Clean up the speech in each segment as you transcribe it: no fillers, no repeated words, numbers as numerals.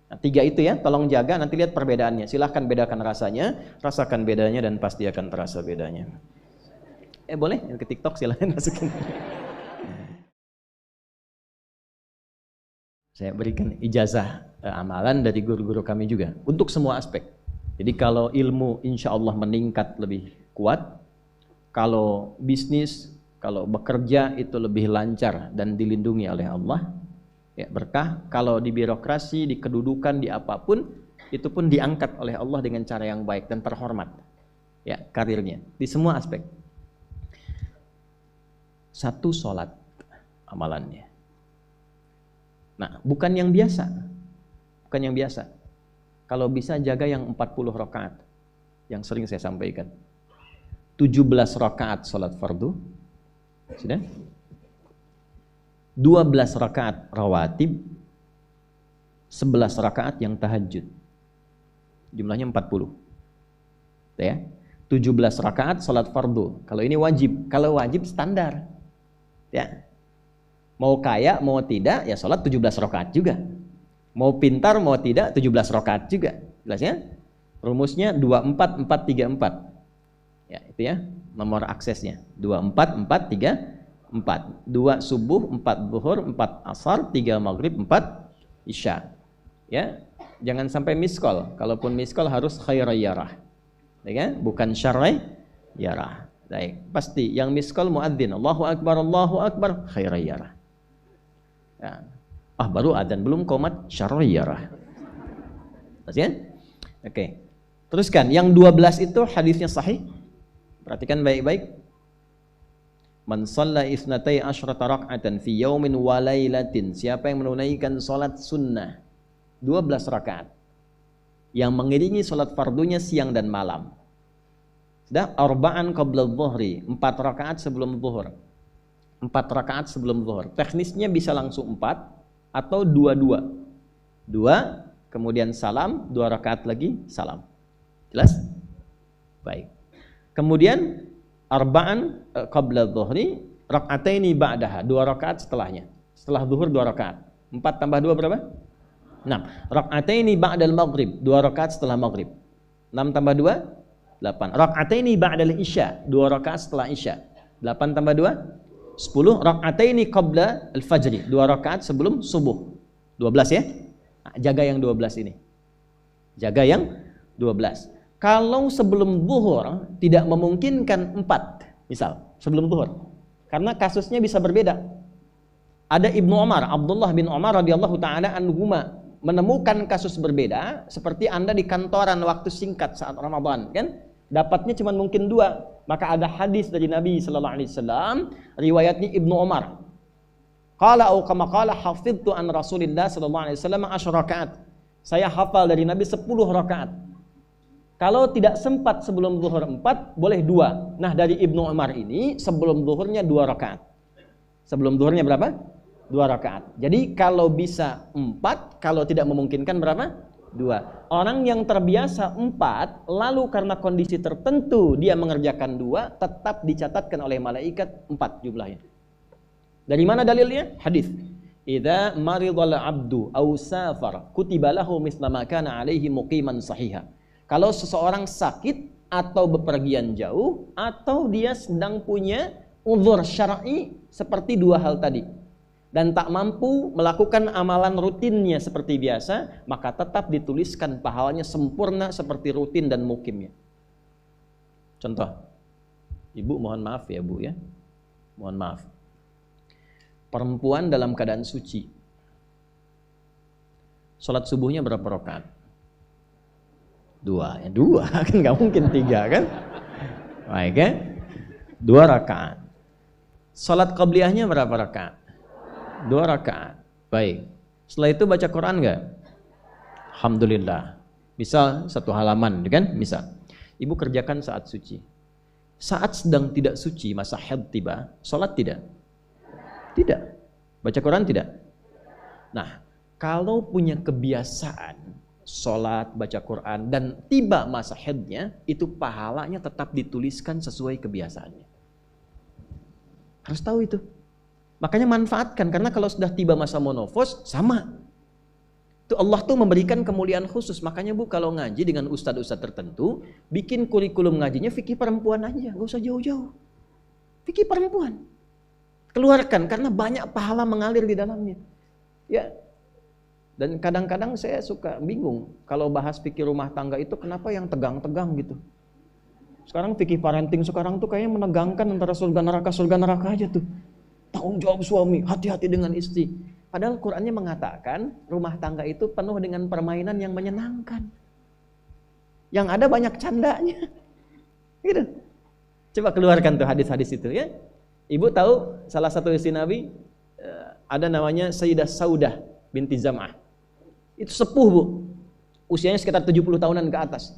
Nah, 3 itu ya, tolong jaga, nanti lihat perbedaannya. Silahkan bedakan rasanya, rasakan bedanya dan pasti akan terasa bedanya. Boleh ke TikTok silahkan masukin. Saya berikan ijazah amalan dari guru-guru kami juga untuk semua aspek. Jadi kalau ilmu insya Allah meningkat lebih kuat, kalau bisnis, kalau bekerja itu lebih lancar dan dilindungi oleh Allah, ya berkah. Kalau di birokrasi, di kedudukan, di apapun, itu pun diangkat oleh Allah dengan cara yang baik dan terhormat. Ya, karirnya di semua aspek. 1 sholat amalannya. Nah, bukan yang biasa. Bukan yang biasa. Kalau bisa jaga yang 40 rakaat. Yang sering saya sampaikan. 17 rakaat sholat fardu. Sudah? 12 rakaat rawatib, 11 rakaat yang tahajud. Jumlahnya 40. Ya. 17 rakaat sholat fardu. Kalau ini wajib. Kalau wajib standar. Ya. Mau kaya, mau tidak, ya sholat 17 rakaat juga. Mau pintar, mau tidak, 17 rakaat juga. Jelas ya? Rumusnya 24, 4, 3, 4. Ya, itu ya. Nomor aksesnya. 24, 4, 3, 4. 2 subuh, 4 zuhur, 4 asar, 3 maghrib, 4 isya. Ya. Jangan sampai miskol. Kalaupun miskol harus khairayyarah. Ya kan? Bukan syarrayyarah. Baik. Pasti yang miskol muadzin. Allahu akbar, khairayyarah. Ya. Baru adzan belum qomat syarrayyarah. Pasti ya? Oke. Teruskan, yang 12 itu hadisnya sahih. Perhatikan baik-baik. Man shalla isnatai asyrata rak'atan fi yaumin wa lailatin. Siapa yang menunaikan salat sunnah 12 rakaat yang mengiringi salat fardunya siang dan malam. Sudah, arba'an qabla dhuhri, 4 rakaat sebelum zuhur. 4 rakaat sebelum zuhur. Teknisnya bisa langsung 4 atau 2-2. 2 kemudian salam, 2 rakaat lagi salam. Jelas? Baik. Kemudian arba'an qabla dhuhri, rak'ataini ba'daha, 2 rakaat setelahnya. Setelah zuhur 2 rakaat. 4 tambah 2 berapa? 6. Rak'ataini ba'dal maghrib, 2 rakaat setelah maghrib. 6 tambah 2 8. Rak'ataini ba'dal isya, 2 rakaat setelah isya. 8 tambah 2 10. Rak'ataini qabla al-fajri, 2 rakaat sebelum subuh. 12 ya. Nah, jaga yang 12 ini. Jaga yang 12. Kalau sebelum zuhur tidak memungkinkan 4, misal sebelum zuhur, karena kasusnya bisa berbeda. Ada Ibnu Umar, Abdullah bin Umar radhiyallahu taala anhuma menemukan kasus berbeda, seperti Anda di kantoran waktu singkat saat Ramadan, kan? Dapatnya cuma mungkin 2. Maka ada hadis dari Nabi sallallahu alaihi wasallam, riwayatnya Ibnu Umar. Qala au kama qala hafidtu an Rasulillah sallallahu alaihi wasallam 10 rakaat. Saya hafal dari Nabi 10 rakaat. Kalau tidak sempat sebelum zuhur 4, boleh 2. Nah, dari Ibnu Umar ini sebelum zuhurnya 2 rakaat. Sebelum zuhurnya berapa? 2 rakaat. Jadi kalau bisa 4, kalau tidak memungkinkan berapa? 2. Orang yang terbiasa 4, lalu karena kondisi tertentu dia mengerjakan 2, tetap dicatatkan oleh malaikat 4 jumlahnya. Dari mana dalilnya? Hadis. Idza maridal abdu aw safar kutiba lahu misla ma kana alaihi muqiman sahiha. Kalau seseorang sakit atau bepergian jauh atau dia sedang punya uzur syar'i seperti 2 hal tadi dan tak mampu melakukan amalan rutinnya seperti biasa, maka tetap dituliskan pahalanya sempurna seperti rutin dan mukimnya. Contoh, Ibu mohon maaf ya Bu ya, mohon maaf. Perempuan dalam keadaan suci, sholat subuhnya berapa rakaat? 2, ya 2 kan nggak mungkin 3 kan? Baik kan? 2 rakaat. Salat qabliyahnya berapa rakaat? 2 rakaat. Baik. Setelah itu baca Quran nggak? Alhamdulillah. Misal 1 halaman, kan? Misal. Ibu kerjakan saat suci. Saat sedang tidak suci, masa haid tiba, salat tidak? Tidak. Baca Quran tidak? Nah, kalau punya kebiasaan sholat, baca Quran, dan tiba masa haidnya, itu pahalanya tetap dituliskan sesuai kebiasaannya. Harus tahu itu. Makanya manfaatkan, karena kalau sudah tiba masa monofos, sama. Itu Allah tuh memberikan kemuliaan khusus. Makanya Bu, kalau ngaji dengan ustadz-ustadz tertentu, bikin kurikulum ngajinya fikih perempuan aja, nggak usah jauh-jauh. Fikih perempuan. Keluarkan, karena banyak pahala mengalir di dalamnya. Ya. Dan kadang-kadang saya suka bingung, kalau bahas fikih rumah tangga itu kenapa yang tegang-tegang gitu. Sekarang fikih parenting sekarang tuh kayaknya menegangkan antara surga neraka aja tuh. Tanggung jawab suami, hati-hati dengan istri. Padahal Qur'annya mengatakan rumah tangga itu penuh dengan permainan yang menyenangkan. Yang ada banyak candanya. Gitu. Coba keluarkan tuh hadis-hadis itu ya. Ibu tahu salah satu istri Nabi ada namanya Sayyidah Saudah binti Zam'ah. Itu sepuh Bu. Usianya sekitar 70 tahunan ke atas.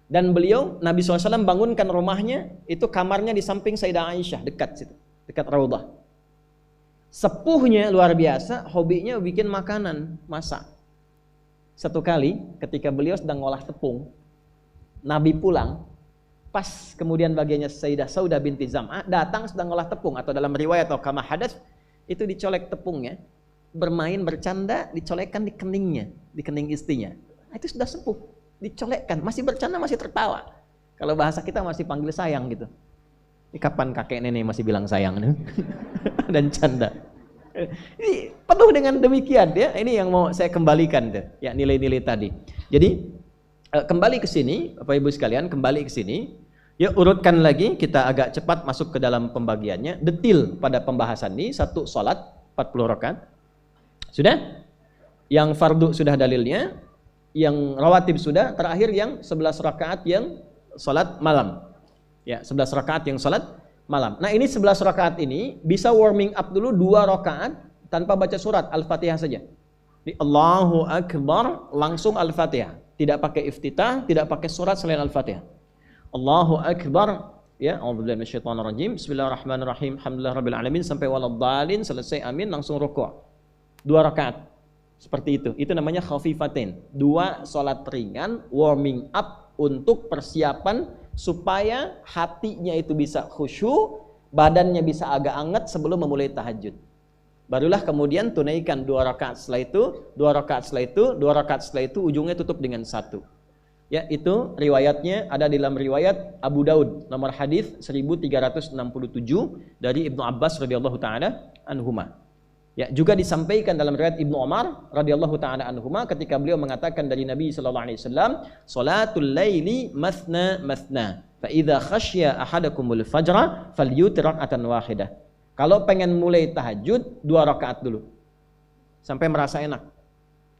Dan beliau, Nabi SAW bangunkan rumahnya, itu kamarnya di samping Sayyidah Aisyah, dekat situ, dekat Raudhah. Sepuhnya luar biasa, hobinya bikin makanan, masak. Satu kali ketika beliau sedang ngolah tepung, Nabi pulang, pas kemudian bagiannya Sayyidah Saudah binti Zam'ah datang sedang ngolah tepung, atau dalam riwayat atau kama hadas itu dicolek tepungnya, bermain bercanda, dicolekkan di keningnya, di kening istrinya. Nah, itu sudah sepuh, dicolekkan, masih bercanda, masih tertawa. Kalau bahasa kita masih panggil sayang gitu. Ini kapan kakek nenek masih bilang sayang dan canda. Ini penuh dengan demikian ya. Ini yang mau saya kembalikan tuh, ya nilai-nilai tadi. Jadi kembali ke sini, Bapak Ibu sekalian, kembali ke sini. Ya urutkan lagi, kita agak cepat masuk ke dalam pembagiannya. Detil pada pembahasan ini, satu salat 40 rakaat. Sudah? Yang fardu sudah dalilnya, yang rawatib sudah, terakhir yang 11 rakaat yang salat malam. Ya, 11 rakaat yang salat malam. Nah, ini 11 rakaat ini bisa warming up dulu 2 rakaat tanpa baca surat, Al-Fatihah saja. Di Allahu Akbar langsung Al-Fatihah, tidak pakai iftitah, tidak pakai surat selain Al-Fatihah. Allahu Akbar, ya, a'udzubillahi minasyaitonirrajim. Bismillahirrahmanirrahim. Alhamdulillahirabbil alamin sampai waladhdallin, selesai amin langsung rukuk. 2 rakaat. Seperti itu. Itu namanya khafifatain. 2 salat ringan warming up untuk persiapan supaya hatinya itu bisa khusyuk, badannya bisa agak anget sebelum memulai tahajud. Barulah kemudian tunaikan 2 rakaat setelah itu, 2 rakaat setelah itu, 2 rakaat setelah itu, ujungnya tutup dengan 1. Ya, itu riwayatnya ada di dalam riwayat Abu Daud, nomor hadis 1367 dari Ibnu Abbas radhiyallahu taala anhuma. Ya, juga disampaikan dalam riwayat Ibnu Umar radhiyallahu taala anhuma ketika beliau mengatakan dari Nabi sallallahu alaihi wasallam, "Shalatul laili mathna mathna, fa idza khasya ahadakumul fajra falyutir rak'atan wahidah." Kalau pengen mulai tahajud 2 rakaat dulu. Sampai merasa enak.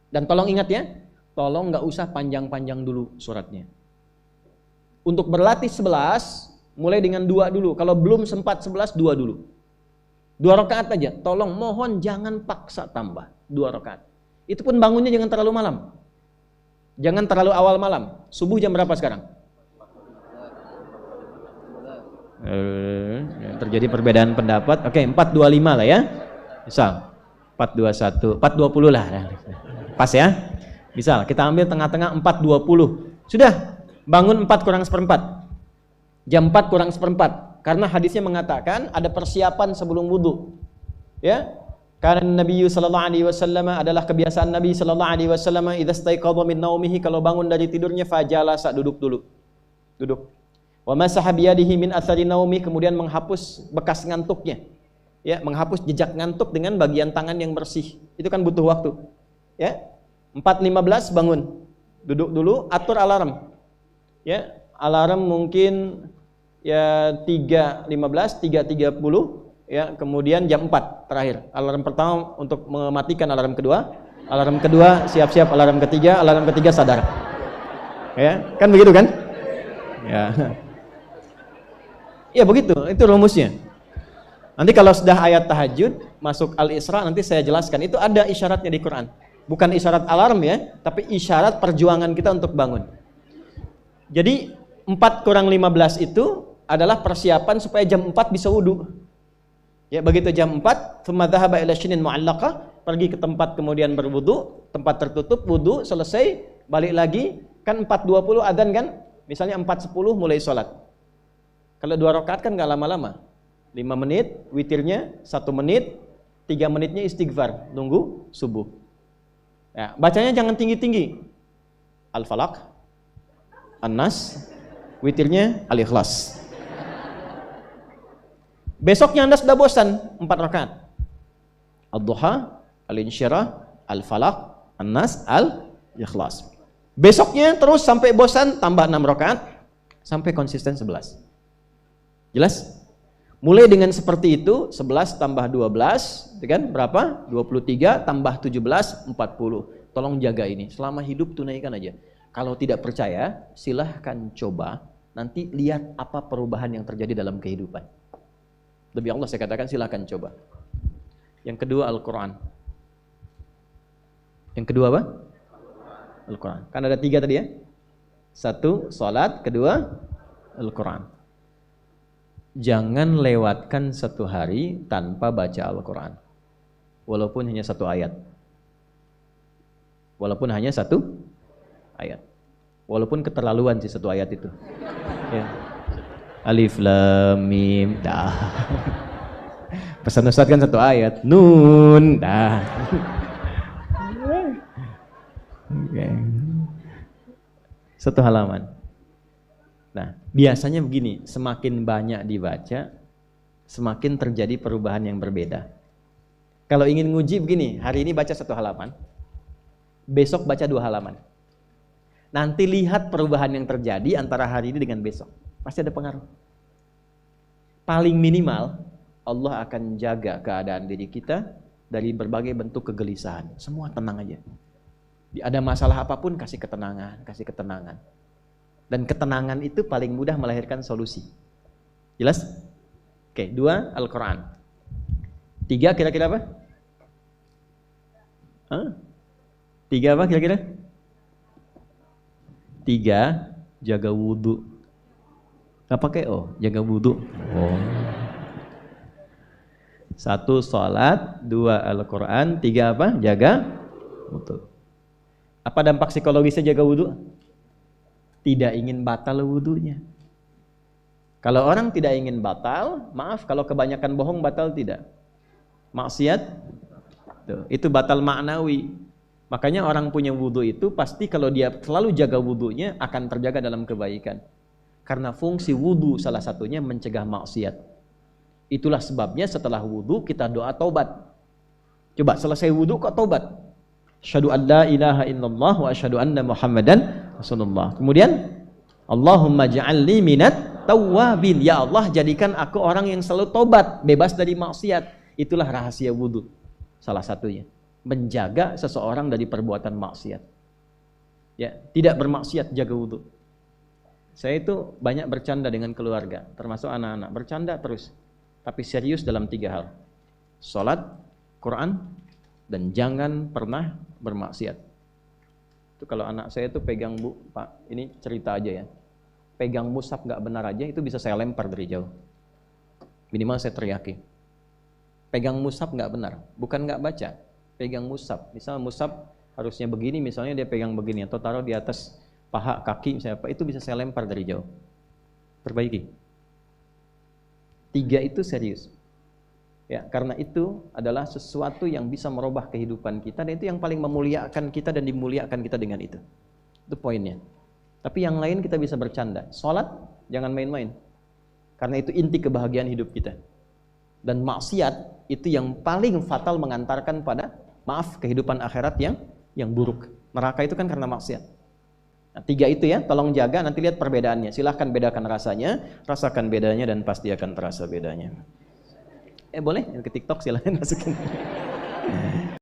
Dan tolong ingat ya, tolong enggak usah panjang-panjang dulu suratnya. Untuk berlatih 11, mulai dengan 2 dulu. Kalau belum sempat 11, 2 dulu. 2 rakaat aja, tolong mohon jangan paksa tambah 2 rakaat. Itu pun bangunnya jangan terlalu malam. Jangan terlalu awal malam. Subuh jam berapa sekarang? Terjadi perbedaan pendapat. Oke, 4.25 lah ya. Misal 4.21, 4.20 lah. Pas ya. Misal kita ambil tengah-tengah 4.20. Sudah, bangun 4 kurang seperempat. Jam 4 kurang seperempat. Karena hadisnya mengatakan ada persiapan sebelum wudu. Ya. Karena Nabi sallallahu alaihi wasallam adalah kebiasaan Nabi sallallahu alaihi wasallam idza staiqadha min naumihi, kalau bangun dari tidurnya fajalasa, duduk dulu. Duduk. Wa masaha biyadihi min athari naumi, kemudian menghapus bekas ngantuknya. Ya, menghapus jejak ngantuk dengan bagian tangan yang bersih. Itu kan butuh waktu. Ya. 4.15 bangun. Duduk dulu, atur alarm. Ya, alarm mungkin ya 3.15, 3.30 ya, kemudian jam 4 terakhir. Alarm pertama untuk mematikan alarm kedua siap-siap alarm ketiga sadar. Ya, kan begitu kan? Ya. Ya begitu, itu rumusnya. Nanti kalau sudah ayat tahajud masuk Al-Isra nanti saya jelaskan. Itu ada isyaratnya di Quran. Bukan isyarat alarm ya, tapi isyarat perjuangan kita untuk bangun. Jadi 4 kurang 15 itu adalah persiapan supaya jam 4 bisa wudu. Ya, begitu jam 4, thumma dhahaba ila shinin mu'allaqah, pergi ke tempat kemudian berwudu, tempat tertutup, wudu, selesai, balik lagi, kan 4.20 adzan kan? Misalnya 4.10 mulai sholat. Kalau 2 rakaat kan enggak lama-lama. 5 menit witirnya, 1 menit, 3 menitnya istighfar, nunggu subuh. Ya, bacanya jangan tinggi-tinggi. Al-Falaq, An-Nas, witirnya Al-Ikhlas. Besoknya Anda sudah bosan 4 rakaat. Ad-Duha, Al-Insyirah, Al-Falaq, An-Nas, Al-Ikhlas. Besoknya terus sampai bosan tambah 6 rakaat sampai konsisten 11. Jelas? Mulai dengan seperti itu, 11 tambah 12, itu kan berapa? 23 tambah 17, 40. Tolong jaga ini, selama hidup tunaikan aja. Kalau tidak percaya, silahkan coba, nanti lihat apa perubahan yang terjadi dalam kehidupan. Demi Allah saya katakan silahkan coba. Yang kedua Al-Quran. Yang kedua apa? Al-Quran. Kan ada 3 tadi ya? 1, sholat, kedua Al-Quran. Jangan lewatkan 1 hari tanpa baca Al-Quran. Walaupun hanya 1 ayat. Walaupun hanya 1 ayat. Walaupun keterlaluan sih 1 ayat itu. Ya. Alif Lam Mim dah. Pesan Ustaz kan 1 ayat. Nun dah. Okay. 1 halaman. Nah, biasanya begini, semakin banyak dibaca, semakin terjadi perubahan yang berbeda. Kalau ingin nguji begini, hari ini baca 1 halaman, besok baca 2 halaman. Nanti lihat perubahan yang terjadi antara hari ini dengan besok. Pasti ada pengaruh. Paling minimal, Allah akan jaga keadaan diri kita dari berbagai bentuk kegelisahan. Semua tenang aja. Ada masalah apapun, kasih ketenangan, kasih ketenangan. Dan ketenangan itu paling mudah melahirkan solusi. Jelas? Oke, 2 Al-Quran. 3 kira-kira apa? 3 apa kira-kira? 3 jaga wudhu. Gak pakai jaga wudhu. 1 sholat, 2 Al-Quran, 3 apa? Jaga wudhu. Apa dampak psikologisnya jaga wudhu? Tidak ingin batal wudhunya. Kalau orang tidak ingin batal, maaf kalau kebanyakan bohong batal tidak. Maksiat, itu batal maknawi. Makanya orang punya wudhu itu pasti kalau dia selalu jaga wudhunya akan terjaga dalam kebaikan. Karena fungsi wudhu salah satunya mencegah maksiat. Itulah sebabnya setelah wudhu kita doa taubat. Coba selesai wudhu kok taubat. Asyhadu an la ilaha illallah wa asyhadu anna Muhammadan Rasulullah. Kemudian Allahumma ja'alni minat tawwabin. Ya Allah, jadikan aku orang yang selalu tobat, bebas dari maksiat. Itulah rahasia wudhu. Salah satunya menjaga seseorang dari perbuatan maksiat. Ya, tidak bermaksiat, jaga wudhu. Saya itu banyak bercanda dengan keluarga, termasuk anak-anak. Bercanda terus, tapi serius dalam 3 hal. Salat, Quran, dan jangan pernah bermaksiat. Itu kalau anak saya itu pegang, Bu, Pak, ini cerita aja ya. Pegang mushaf nggak benar aja itu bisa saya lempar dari jauh. Minimal saya teriaki. Pegang mushaf nggak benar, bukan nggak baca. Pegang mushaf, misal mushaf harusnya begini, misalnya dia pegang begini atau taruh di atas paha kaki misalnya apa, itu bisa saya lempar dari jauh. Perbaiki. 3 itu serius. Ya, karena itu adalah sesuatu yang bisa merubah kehidupan kita dan itu yang paling memuliakan kita dan dimuliakan kita dengan itu. Itu poinnya. Tapi yang lain kita bisa bercanda. Salat jangan main-main. Karena itu inti kebahagiaan hidup kita. Dan maksiat itu yang paling fatal mengantarkan pada kehidupan akhirat yang buruk. Neraka itu kan karena maksiat. Nah, 3 itu ya, tolong jaga, nanti lihat perbedaannya. Silahkan bedakan rasanya, rasakan bedanya dan pasti akan terasa bedanya. Boleh? Ke TikTok silahkan masukin.